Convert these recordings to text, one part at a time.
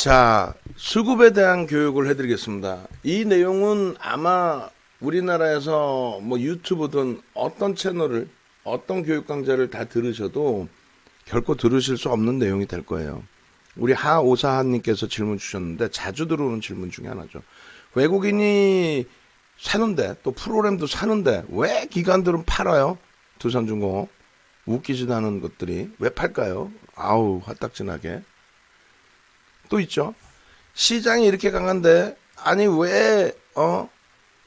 자, 수급에 대한 교육을 해드리겠습니다. 이 내용은 아마 우리나라에서 뭐 유튜브든 어떤 채널을, 어떤 교육 강좌를 다 들으셔도 결코 들으실 수 없는 내용이 될 거예요. 우리 하오사한님께서 질문 주셨는데 자주 들어오는 질문 중에 하나죠. 외국인이 사는데 또 프로그램도 사는데 왜 기관들은 팔아요? 두산중공업. 웃기지도 않은 것들이 왜 팔까요? 아우 화딱지나게. 또 있죠. 시장이 이렇게 강한데 아니 왜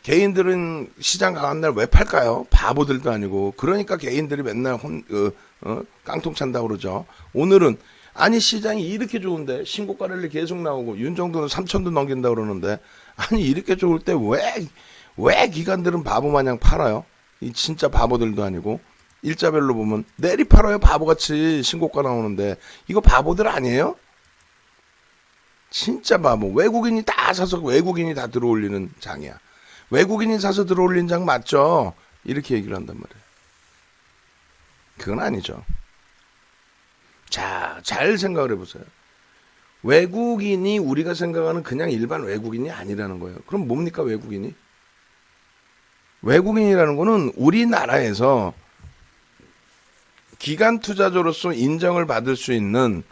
개인들은 시장 강한 날 왜 팔까요? 바보들도 아니고. 그러니까 개인들이 맨날 깡통 찬다고 그러죠. 오늘은 아니 시장이 이렇게 좋은데 신고가 랠리 계속 나오고 윤정도는 3천도 넘긴다고 그러는데 아니 이렇게 좋을 때 왜 기관들은 바보 마냥 팔아요? 이 진짜 바보들도 아니고. 일자별로 보면 내리 팔아요. 바보같이 신고가 나오는데 이거 바보들 아니에요? 진짜 바보. 외국인이 다 사서 외국인이 다 들어올리는 장이야. 외국인이 사서 들어올린 장 맞죠? 이렇게 얘기를 한단 말이에요. 그건 아니죠. 자, 잘 생각을 해보세요. 외국인이 우리가 생각하는 그냥 일반 외국인이 아니라는 거예요. 그럼 뭡니까 외국인이? 외국인이라는 거는 우리나라에서 기관 투자자로서 인정을 받을 수 있는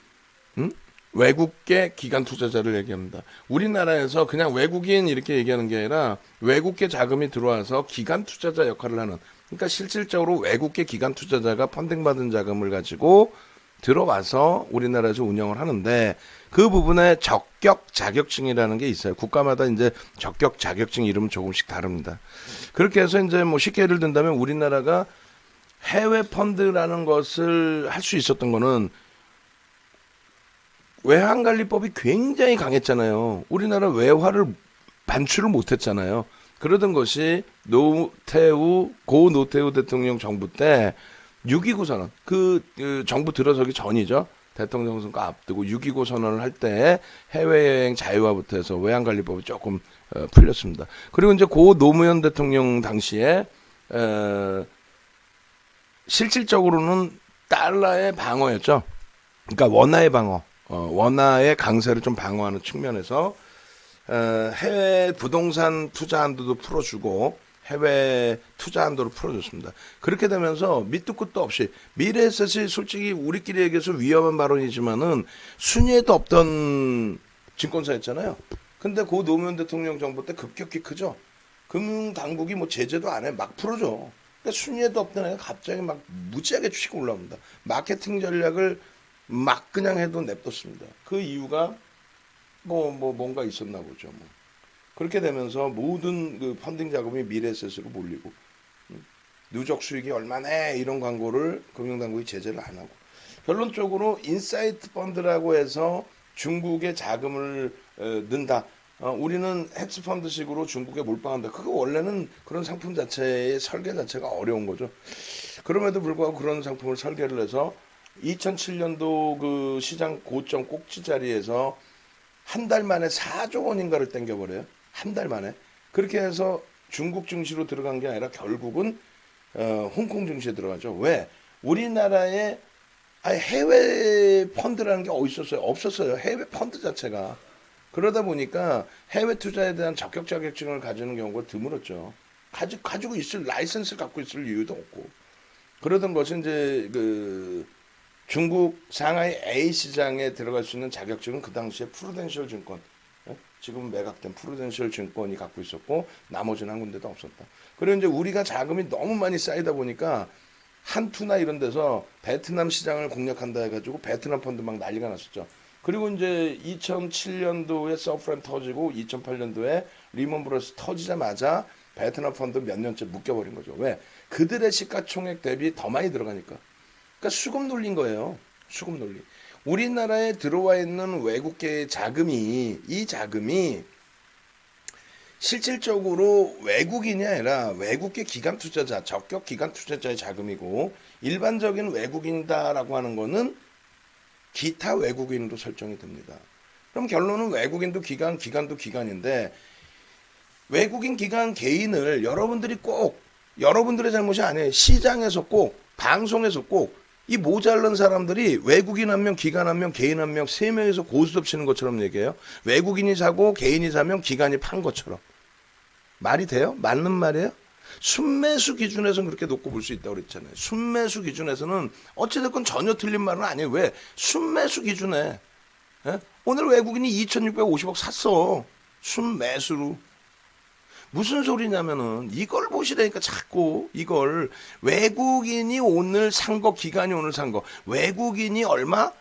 외국계 기관 투자자를 얘기합니다. 우리나라에서 그냥 외국인 이렇게 얘기하는 게 아니라 외국계 자금이 들어와서 기관 투자자 역할을 하는, 그러니까 실질적으로 외국계 기관 투자자가 펀딩받은 자금을 가지고 들어와서 우리나라에서 운영을 하는데 그 부분에 적격 자격증이라는 게 있어요. 국가마다 이제 적격 자격증 이름은 조금씩 다릅니다. 그렇게 해서 이제 뭐 쉽게 예를 든다면 우리나라가 해외 펀드라는 것을 할 수 있었던 거는 외환관리법이 굉장히 강했잖아요. 우리나라 외화를 반출을 못했잖아요. 그러던 것이 고 노태우 대통령 정부 때 6.29 선언, 그 정부 들어서기 전이죠. 대통령 선거 앞두고 6.29 선언을 할 때 해외여행 자유화부터 해서 외환관리법이 조금 풀렸습니다. 그리고 이제 고 노무현 대통령 당시에 실질적으로는 달러의 방어였죠. 그러니까 원화의 방어, 원화의 강세를 좀 방어하는 측면에서 해외 부동산 투자 한도도 풀어주고 해외 투자 한도를 풀어줬습니다. 그렇게 되면서 밑도 끝도 없이 미래에셋이 솔직히 우리끼리 얘기해서 위험한 발언이지만은 순위에도 없던 증권사였잖아요. 근데 고 노무현 대통령 정부 때 급격히 크죠. 금융당국이 뭐 제재도 안 해. 막 풀어줘. 그러니까 순위에도 없던 애가 갑자기 막 무지하게 주식 올라옵니다. 마케팅 전략을 막 그냥 해도 냅뒀습니다. 그 이유가 뭔가 있었나 보죠. 뭐. 그렇게 되면서 모든 그 펀딩 자금이 미래에셋으로 몰리고 누적 수익이 얼마나 이런 광고를 금융당국이 제재를 안 하고 결론적으로 인사이트 펀드라고 해서 중국에 자금을 넣는다. 우리는 헤지펀드식으로 중국에 몰빵한다. 그거 원래는 그런 상품 자체의 설계 자체가 어려운 거죠. 그럼에도 불구하고 그런 상품을 설계를 해서 2007년도 그 시장 고점 꼭지 자리에서 한 달 만에 4조 원인가를 땡겨버려요. 한 달 만에. 그렇게 해서 중국 증시로 들어간 게 아니라 결국은 홍콩 증시에 들어가죠. 왜? 우리나라에 해외 펀드라는 게 어디 있었어요? 없었어요. 해외 펀드 자체가. 그러다 보니까 해외 투자에 대한 적격 자격증을 가지는 경우가 드물었죠. 가지고 있을 라이선스를 갖고 있을 이유도 없고. 그러던 것이 이제 그 중국 상하이 A 시장에 들어갈 수 있는 자격증은 그 당시에 프루덴셜 증권, 지금 매각된 프루덴셜 증권이 갖고 있었고 나머지는 한 군데도 없었다. 그리고 이제 우리가 자금이 너무 많이 쌓이다 보니까 한투나 이런 데서 베트남 시장을 공략한다 해가지고 베트남 펀드 막 난리가 났었죠. 그리고 이제 2007년도에 서프라임 터지고 2008년도에 리먼 브러스 터지자마자 베트남 펀드 몇 년째 묶여버린 거죠. 왜? 그들의 시가총액 대비 더 많이 들어가니까. 그러니까 수급 놀린 거예요. 수급 논리. 우리나라에 들어와 있는 외국계 자금이 이 자금이 실질적으로 외국인이 아니라 외국계 기관 투자자, 적격 기관 투자자의 자금이고 일반적인 외국인이다라고 하는 거는 기타 외국인으로 설정이 됩니다. 그럼 결론은 외국인도 기관, 기관도 기관인데 외국인 기관 개인을 여러분들이 꼭 여러분들의 잘못이 아니에요. 시장에서 꼭 방송에서 꼭 이 모자란 사람들이 외국인 한 명, 기관 한 명, 개인 한 명, 세 명에서 고스톱 치는 것처럼 얘기해요. 외국인이 사고 개인이 사면 기관이 판 것처럼. 말이 돼요? 맞는 말이에요? 순매수 기준에서는 그렇게 놓고 볼 수 있다고 그랬잖아요. 순매수 기준에서는 어찌됐건 전혀 틀린 말은 아니에요. 왜? 순매수 기준에 예? 오늘 외국인이 2,650억 샀어. 순매수로. 무슨 소리냐면은 이걸 보시라니까 자꾸 이걸 외국인이 오늘 산 거, 기관이 오늘 산 거. 외국인이 얼마?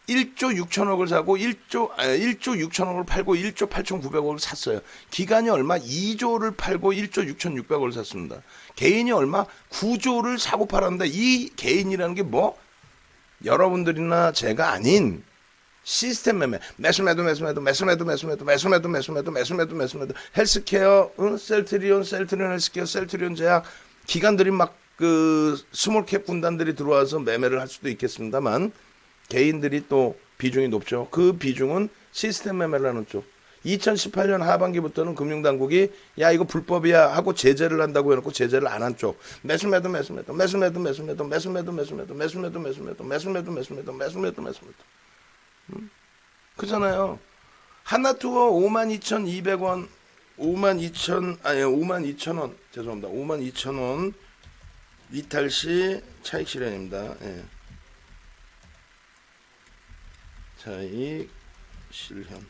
1조 6천억을 사고 1조 6천억을 팔고 1조 8,900억을 샀어요. 기관이 얼마? 2조를 팔고 1조 6,600억을 샀습니다. 개인이 얼마? 9조를 사고 팔았는데 이 개인이라는 게 뭐? 여러분들이나 제가 아닌 시스템 매매, 매수매도 헬스케어, 셀트리온 헬스케어, 셀트리온 제약, 기관들이 막 그 스몰캡 군단들이 들어와서 매매를 할 수도 있겠습니다만 개인들이 또 비중이 높죠. 그 비중은 시스템 매매를 하는 쪽. 2018년 하반기부터는 금융당국이 야 이거 불법이야 하고 제재를 한다고 해놓고 제재를 안 한 쪽. 매수매도 그잖아요. 하나투어 52,200원, 52,000원, 죄송합니다. 52,000원 이탈시 차익 실현입니다. 예. 차익 실현입니다.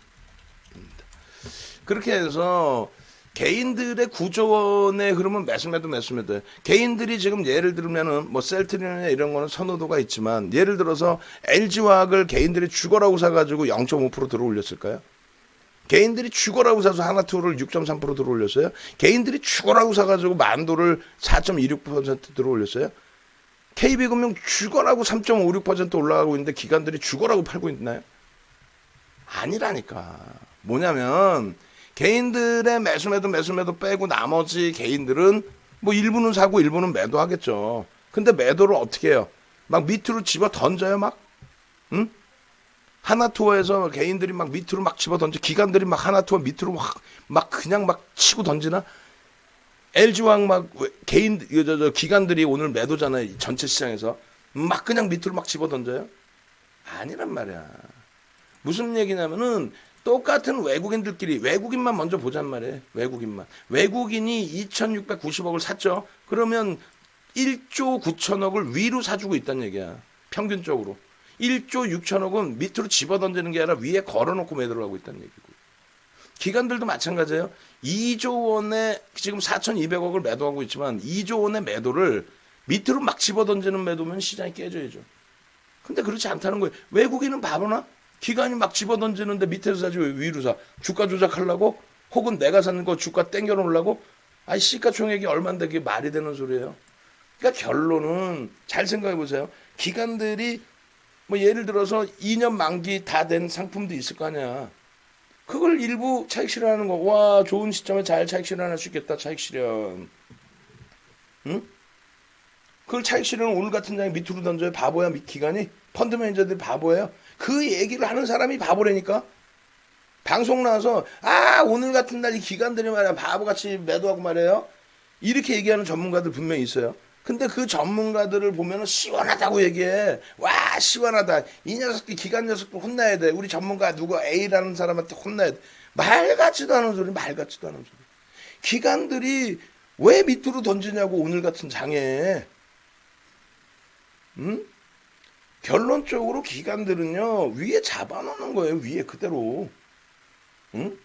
그렇게 해서 개인들의 구조원에 흐르면 매수매도 개인들이 지금 예를 들면은 뭐 셀트리온이나 이런 거는 선호도가 있지만 예를 들어서 LG화학을 개인들이 죽어라고 사가지고 0.5% 들어올렸을까요? 개인들이 죽어라고 사서 하나투어를 6.3% 들어올렸어요? 개인들이 죽어라고 사가지고 만도를 4.26% 들어올렸어요? KB금융 죽어라고 3.56% 올라가고 있는데 기관들이 죽어라고 팔고 있나요? 아니라니까. 뭐냐면 개인들의 매수매도 빼고 나머지 개인들은 뭐 일부는 사고 일부는 매도하겠죠. 근데 매도를 어떻게 해요? 막 밑으로 집어 던져요 막? 응? 하나투어에서 개인들이 막 밑으로 막 집어 던져. 기관들이 막 하나투어 밑으로 막 그냥 막 치고 던지나? LG화학 막 개인 기관들이 오늘 매도잖아요. 전체 시장에서 막 그냥 밑으로 막 집어 던져요? 아니란 말이야. 무슨 얘기냐면은 똑같은 외국인들끼리 외국인만 먼저 보잔 말이에요. 외국인이 2,690억을 샀죠. 그러면 1조 9천억을 위로 사주고 있다는 얘기야. 평균적으로. 1조 6천억은 밑으로 집어던지는 게 아니라 위에 걸어놓고 매도를 하고 있다는 얘기고. 기관들도 마찬가지예요. 2조 원에 지금 4,200억을 매도하고 있지만 2조 원의 매도를 밑으로 막 집어던지는 매도면 시장이 깨져야죠. 근데 그렇지 않다는 거예요. 외국인은 바보나? 기관이 막 집어던지는데 밑에서 사지 왜 위로 사? 주가 조작하려고? 혹은 내가 사는 거 주가 땡겨 놓으려고? 아이 시가총액이 얼만데 그게 말이 되는 소리예요. 그러니까 결론은 잘 생각해 보세요. 기관들이 뭐 예를 들어서 2년 만기 다 된 상품도 있을 거 아니야. 그걸 일부 차익 실현하는 거. 와 좋은 시점에 잘 차익 실현할 수 있겠다. 차익 실현. 응? 그걸 차익 실현을 오늘 같은 장에 밑으로 던져요. 바보야 기관이. 펀드 매니저들이 바보예요. 그 얘기를 하는 사람이 바보라니까. 방송 나와서 오늘 같은 날 이 기관들이 말이야 바보같이 매도하고 말이에요. 이렇게 얘기하는 전문가들 분명히 있어요. 근데 그 전문가들을 보면은 시원하다고 얘기해. 와 시원하다. 이 녀석들 기관 녀석들 혼나야 돼. 우리 전문가 누구 A라는 사람한테 혼나야 돼. 말 같지도 않은 소리. 기관들이 왜 밑으로 던지냐고 오늘 같은 장에. 응? 결론적으로 기관들은요 위에 잡아놓는 거예요. 위에 그대로. 응?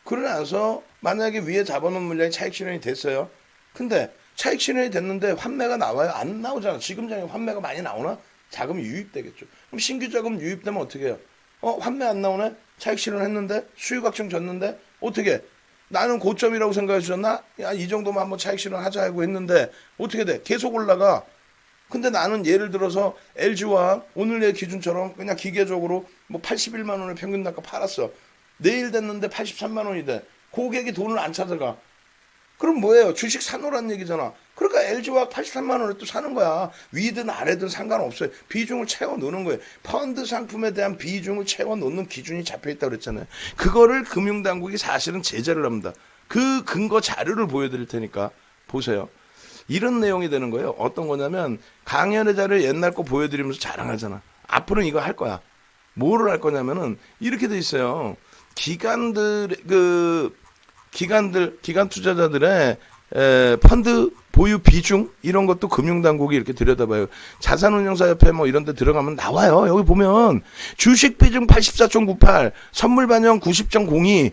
그러나서 만약에 위에 잡아놓은 물량이 차익 실현이 됐어요. 근데 차익 실현이 됐는데 환매가 나와요? 안 나오잖아. 지금 장에 환매가 많이 나오나? 자금이 유입되겠죠. 그럼 신규 자금 유입되면 어떻게 해요? 환매 안 나오네? 차익 실현했는데? 수익 확정 졌는데? 어떻게 해? 나는 고점이라고 생각해 주셨나? 야, 이 정도만 한번 차익 실현하자 하고 했는데 어떻게 돼? 계속 올라가. 근데 나는 예를 들어서 LG화학 오늘의 기준처럼 그냥 기계적으로 뭐 81만 원을 평균 단가 팔았어. 내일 됐는데 83만 원이 돼. 고객이 돈을 안 찾아가. 그럼 뭐예요? 주식 사놓으란 얘기잖아. 그러니까 LG화학 83만 원을 또 사는 거야. 위든 아래든 상관없어요. 비중을 채워 넣는 거예요. 펀드 상품에 대한 비중을 채워 넣는 기준이 잡혀있다고 그랬잖아요. 그거를 금융당국이 사실은 제재를 합니다. 그 근거 자료를 보여드릴 테니까 보세요. 이런 내용이 되는 거예요. 어떤 거냐면 강연의 자료 옛날 거 보여드리면서 자랑하잖아. 앞으로는 이거 할 거야. 뭐를 할 거냐면은 이렇게 돼 있어요. 기관 투자자들의 펀드 보유 비중 이런 것도 금융당국이 이렇게 들여다봐요. 자산운용사협회 뭐 이런 데 들어가면 나와요. 여기 보면 주식 비중 84.98, 선물 반영 90.02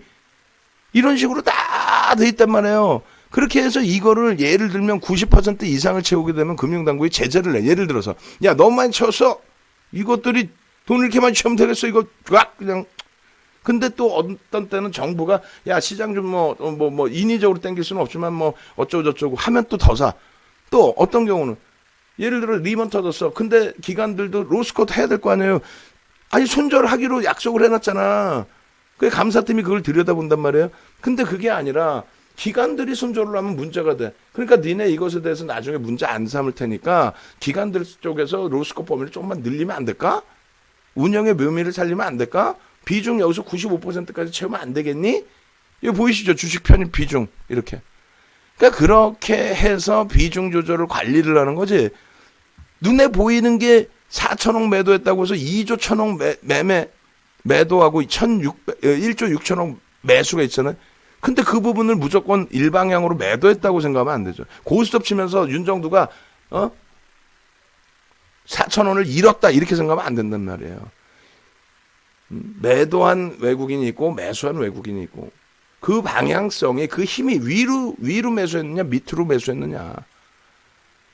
이런 식으로 다 돼 있단 말이에요. 그렇게 해서 이거를 예를 들면 90% 이상을 채우게 되면 금융당국이 제재를 내. 예를 들어서 야 너무 많이 채웠어. 이것들이 돈을 이렇게 많이 채우면 되겠어. 이거 그냥. 근데 또 어떤 때는 정부가 야 시장 좀 뭐 인위적으로 땡길 수는 없지만 뭐 어쩌고저쩌고 하면 또 더 사. 또 어떤 경우는 예를 들어 리먼 터졌어. 근데 기관들도 로스컷 해야 될 거 아니에요. 아니 손절하기로 약속을 해놨잖아. 그 감사팀이 그걸 들여다본단 말이에요. 근데 그게 아니라 기관들이 손절을 하면 문제가 돼. 그러니까 니네 이것에 대해서 나중에 문제 안 삼을 테니까 기관들 쪽에서 로스컷 범위를 조금만 늘리면 안 될까? 운영의 묘미를 살리면 안 될까? 비중 여기서 95%까지 채우면 안 되겠니? 이거 보이시죠? 주식 편입 비중 이렇게. 그러니까 그렇게 해서 비중 조절을 관리를 하는 거지. 눈에 보이는 게 4천억 매도했다고 해서 2조 1천억 매도하고 1조 6천억 매수가 있잖아요. 근데 그 부분을 무조건 일방향으로 매도했다고 생각하면 안 되죠. 고스톱 치면서 윤정두가 4천원을 잃었다 이렇게 생각하면 안 된단 말이에요. 매도한 외국인이 있고 매수한 외국인이 있고 그 방향성이 그 힘이 위로 매수했느냐 밑으로 매수했느냐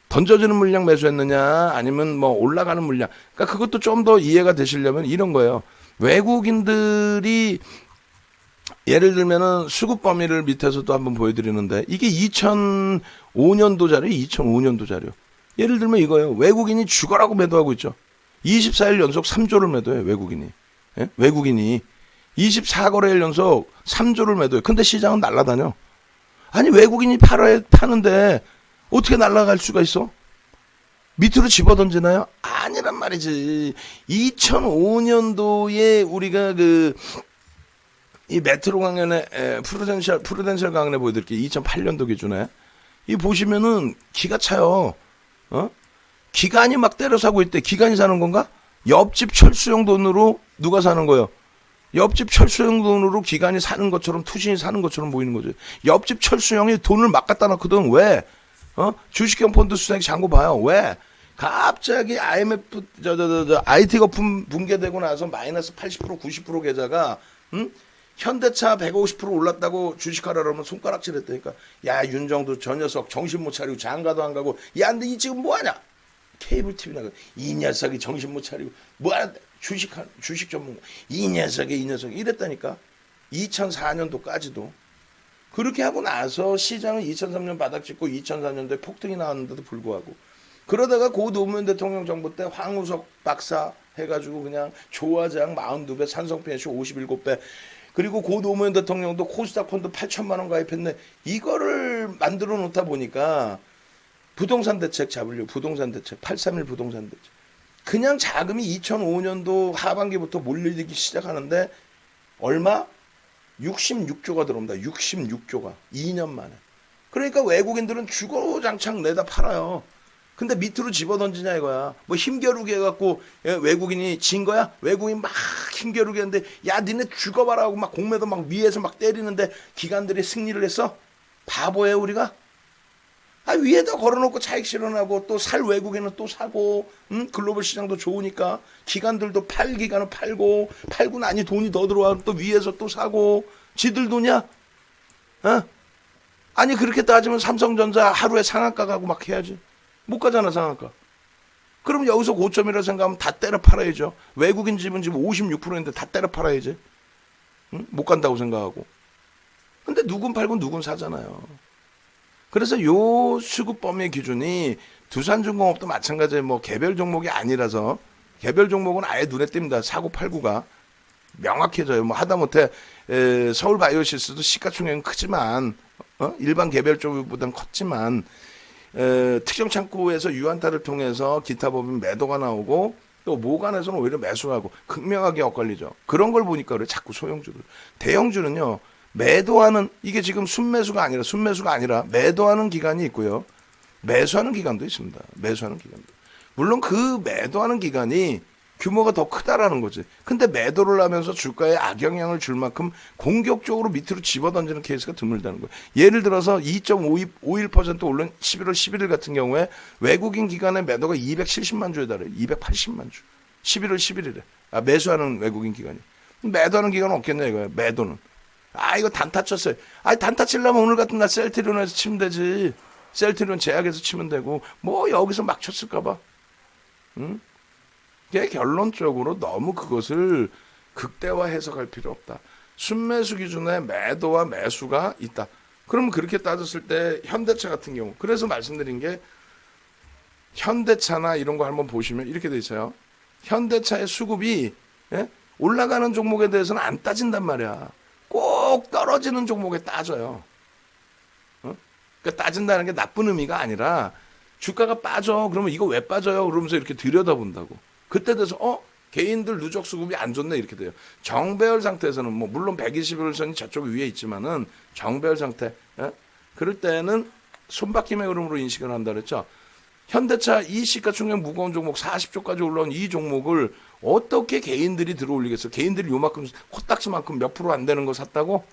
던져지는 물량 매수했느냐 아니면 뭐 올라가는 물량 그러니까 그것도 좀 더 이해가 되시려면 이런 거예요. 외국인들이 예를 들면은 수급 범위를 밑에서도 한번 보여드리는데 이게 2005년도 자료 2005년도 자료 예를 들면 이거예요. 외국인이 죽어라고 매도하고 있죠. 24일 연속 3조를 매도해 외국인이. 예? 외국인이 24거래일 연속 3조를 매도해. 근데 시장은 날아다녀. 아니 외국인이 파는데 어떻게 날아갈 수가 있어? 밑으로 집어던지나요? 아니란 말이지. 2005년도에 우리가 이 메트로 강연에 프루덴셜 강연에 보여드릴게요. 2008년도 기준에 이 보시면은 기가 차요. 기관이 막 때려 사고 있대. 기관이 사는 건가? 옆집 철수형 돈으로 누가 사는 거예요? 옆집 철수형 돈으로 기관이 사는 것처럼 투신이 사는 것처럼 보이는 거죠. 옆집 철수형이 돈을 막 갖다 놓거든. 왜? 주식형 펀드 수장이 잔고 봐요. 왜? 갑자기 IMF IT 거품 붕괴되고 나서 마이너스 80% 90% 계좌가 현대차 150% 올랐다고 주식하라 그러면 손가락질 했다니까. 야 윤정도 저 녀석 정신 못 차리고 장가도 안 가고 야 근데 이 지금 뭐하냐. 케이블 TV 나가 이 녀석이 정신 못 차리고 뭐하는데 주식 전문가 이 녀석이 이랬다니까. 2004년도까지도 그렇게 하고 나서 시장은 2003년 바닥 찍고 2004년도에 폭등이 나왔는데도 불구하고 그러다가 고 노무현 대통령 정부 때 황우석 박사 해가지고 그냥 조화장 42배 산성펜시 57배 그리고 고 노무현 대통령도 코스닥 펀드 8천만 원 가입했네. 이거를 만들어 놓다 보니까 부동산 대책 잡으려고 부동산 대책 831 부동산 대책 그냥 자금이 2005년도 하반기부터 몰리기 시작하는데 얼마? 66조가 들어옵니다. 66조가 2년 만에. 그러니까 외국인들은 주거장창 내다 팔아요. 근데 밑으로 집어던지냐 이거야. 뭐 힘겨루기 해갖고 외국인이 진 거야? 외국인 막 힘겨루기 했는데 야 니네 죽어봐라 하고 막 공매도 막 위에서 막 때리는데 기관들이 승리를 했어? 바보예요 우리가? 위에다 걸어놓고 차익 실현하고 또 살 외국인은 또 사고 글로벌 시장도 좋으니까 기관들도 기관은 팔고 나니 돈이 더 들어와 또 위에서 또 사고 지들 돈이야? 아니 그렇게 따지면 삼성전자 하루에 상한가 가고 막 해야지. 못 가잖아 상한가. 그럼 여기서 고점이라 생각하면 다 때려 팔아야죠. 외국인 집은 지금 56%인데 다 때려 팔아야지. 못 간다고 생각하고. 근데 누군 팔고 누군 사잖아요. 그래서 요 수급 범위 기준이 두산중공업도 마찬가지예요. 뭐 개별 종목이 아니라서 개별 종목은 아예 눈에 띕니다. 사고 팔고가 명확해져요. 뭐 하다못해 서울바이오시스도 시가총액은 크지만 일반 개별 쪽보다는 컸지만 특정 창구에서 유한타를 통해서 기타 법인 매도가 나오고 또 모간에서는 오히려 매수하고 극명하게 엇갈리죠. 그런 걸 보니까 그래 자꾸 소형주들. 대형주는요. 매도하는 이게 지금 순매수가 아니라 매도하는 기간이 있고요. 매수하는 기관도 있습니다. 매수하는 기관도. 물론 그 매도하는 기간이 규모가 더 크다라는 거지. 근데 매도를 하면서 주가에 악영향을 줄 만큼 공격적으로 밑으로 집어던지는 케이스가 드물다는 거예요. 예를 들어서 2.51% 오른 11월 11일 같은 경우에 외국인 기관의 매도가 270만 주에 달해요. 280만 주. 11월 11일에. 매수하는 외국인 기관이. 매도하는 기관은 없겠냐 이거예요. 매도는. 이거 단타 쳤어요. 단타 치려면 오늘 같은 날 셀트리온에서 치면 되지. 셀트리온 제약에서 치면 되고 뭐 여기서 막 쳤을까 봐. 응? 결론적으로 너무 그것을 극대화 해석할 필요 없다. 순매수 기준에 매도와 매수가 있다. 그럼 그렇게 따졌을 때 현대차 같은 경우, 그래서 말씀드린 게 현대차나 이런 거 한번 보시면 이렇게 돼 있어요. 현대차의 수급이 올라가는 종목에 대해서는 안 따진단 말이야. 꼭 떨어지는 종목에 따져요. 그러니까 따진다는 게 나쁜 의미가 아니라 주가가 빠져. 그러면 이거 왜 빠져요? 그러면서 이렇게 들여다본다고. 그때 돼서 개인들 누적 수급이 안 좋네 이렇게 돼요. 정배열 상태에서는 뭐 물론 121선이 저쪽 위에 있지만은 정배열 상태 그럴 때는 손바뀜의 흐름으로 인식을 한다 그랬죠. 현대차 이 시가총액 무거운 종목 40조까지 올라온 이 종목을 어떻게 개인들이 들어올리겠어? 개인들이 요만큼 코딱지만큼 몇 프로 안 되는 거 샀다고?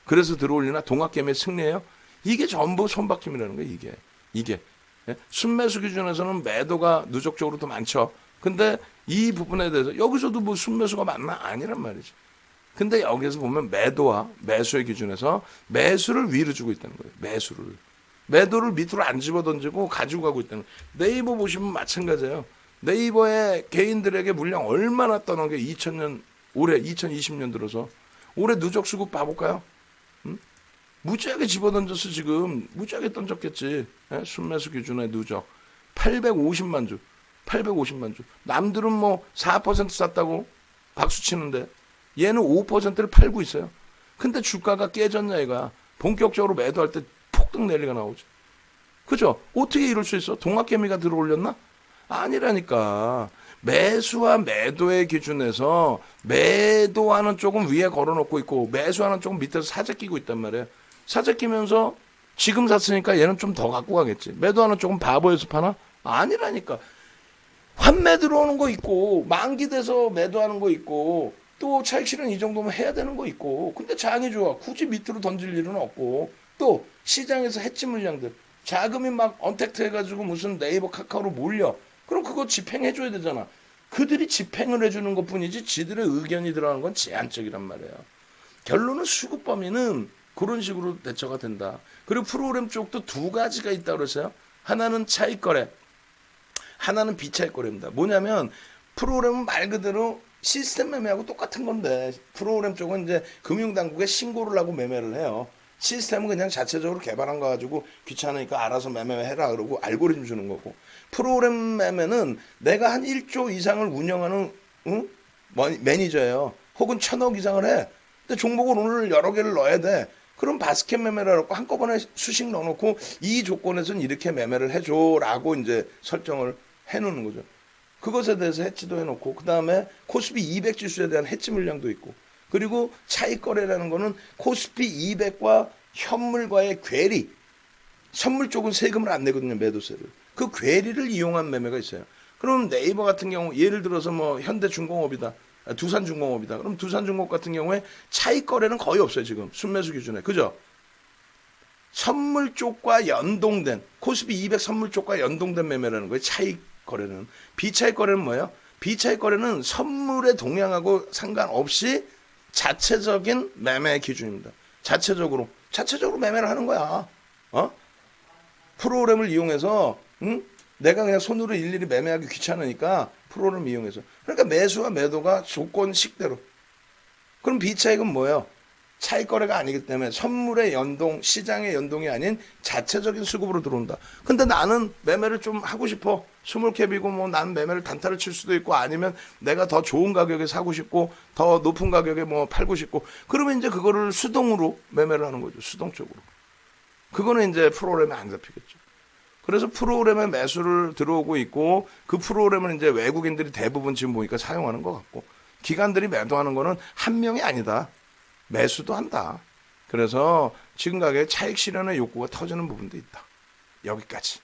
그래서 들어올리나? 동학개미의 승리예요? 이게 전부 손바뀜이라는 거예요. 이게 순매수 기준에서는 매도가 누적적으로 더 많죠. 근데 이 부분에 대해서 여기서도 뭐 순매수가 많나? 아니란 말이지. 근데 여기서 보면 매도와 매수의 기준에서 매수를 위로 주고 있다는 거예요. 매도를 밑으로 안 집어던지고 가지고 가고 있다는 거예요. 네이버 보시면 마찬가지예요. 네이버에 개인들에게 물량 얼마나 떠난 게 2000년 올해 2020년 들어서 올해 누적 수급 봐볼까요? 무지하게 집어던졌어. 지금 무지하게 던졌겠지. 순매수 기준의 누적 850만 주. 남들은 뭐 4% 샀다고 박수 치는데 얘는 5%를 팔고 있어요. 근데 주가가 깨졌냐 이거야. 본격적으로 매도할 때 폭등 내리가 나오죠. 그죠? 어떻게 이럴 수 있어? 동학개미가 들어올렸나? 아니라니까. 매수와 매도의 기준에서 매도하는 쪽은 위에 걸어놓고 있고 매수하는 쪽은 밑에서 사재 끼고 있단 말이에요. 사재 끼면서 지금 샀으니까 얘는 좀 더 갖고 가겠지. 매도하는 쪽은 바보여서 파나? 아니라니까. 환매 들어오는 거 있고 만기돼서 매도하는 거 있고 또 차익 실현 이 정도면 해야 되는 거 있고 근데 장이 좋아. 굳이 밑으로 던질 일은 없고 또 시장에서 해지 물량들 자금이 막 언택트 해가지고 무슨 네이버 카카오로 몰려. 그럼 그거 집행해줘야 되잖아. 그들이 집행을 해주는 것뿐이지 지들의 의견이 들어가는 건 제한적이란 말이에요. 결론은 수급 범위는 그런 식으로 대처가 된다. 그리고 프로그램 쪽도 두 가지가 있다고 그랬어요. 하나는 차익 거래, 하나는 비차익 거래입니다. 뭐냐면 프로그램은 말 그대로 시스템 매매하고 똑같은 건데 프로그램 쪽은 이제 금융당국에 신고를 하고 매매를 해요. 시스템은 그냥 자체적으로 개발한 거 가지고 귀찮으니까 알아서 매매해라 그러고 알고리즘 주는 거고 프로그램 매매는 내가 한 1조 이상을 운영하는 매니저예요. 혹은 1000억 이상을 해. 근데 종목을 오늘 여러 개를 넣어야 돼. 그럼 바스켓 매매를 하고 한꺼번에 수씩 넣어놓고 이 조건에서는 이렇게 매매를 해줘라고 이제 설정을 해놓는 거죠. 그것에 대해서 해지도 해놓고 그 다음에 코스피 200 지수에 대한 해지 물량도 있고 그리고 차익 거래라는 거는 코스피 200과 현물과의 괴리. 선물 쪽은 세금을 안 내거든요. 매도세를. 그 괴리를 이용한 매매가 있어요. 그럼 네이버 같은 경우 예를 들어서 뭐 현대중공업이다. 두산중공업이다. 그럼 두산중공업 같은 경우에 차익 거래는 거의 없어요. 지금 순매수 기준에. 그죠? 선물 쪽과 연동된 코스피 200 선물 쪽과 연동된 매매라는 거예요. 차익 거래는. 비차익 거래는 뭐예요? 비차익 거래는 선물의 동향하고 상관없이 자체적인 매매 기준입니다. 자체적으로 매매를 하는 거야. 프로그램을 이용해서 내가 그냥 손으로 일일이 매매하기 귀찮으니까 프로그램 이용해서. 그러니까 매수와 매도가 조건식대로. 그럼 비차익은 뭐예요? 차익 거래가 아니기 때문에 선물의 연동, 시장의 연동이 아닌 자체적인 수급으로 들어온다. 근데 나는 매매를 좀 하고 싶어. 스몰캡이고 뭐 나는 매매를 단타를 칠 수도 있고 아니면 내가 더 좋은 가격에 사고 싶고 더 높은 가격에 뭐 팔고 싶고 그러면 이제 그거를 수동으로 매매를 하는 거죠. 수동적으로. 그거는 이제 프로그램에 안 잡히겠죠. 그래서 프로그램에 매수를 들어오고 있고 그 프로그램을 이제 외국인들이 대부분 지금 보니까 사용하는 것 같고 기관들이 매도하는 거는 한 명이 아니다. 매수도 한다. 그래서 지금 가격에 차익 실현의 욕구가 터지는 부분도 있다. 여기까지.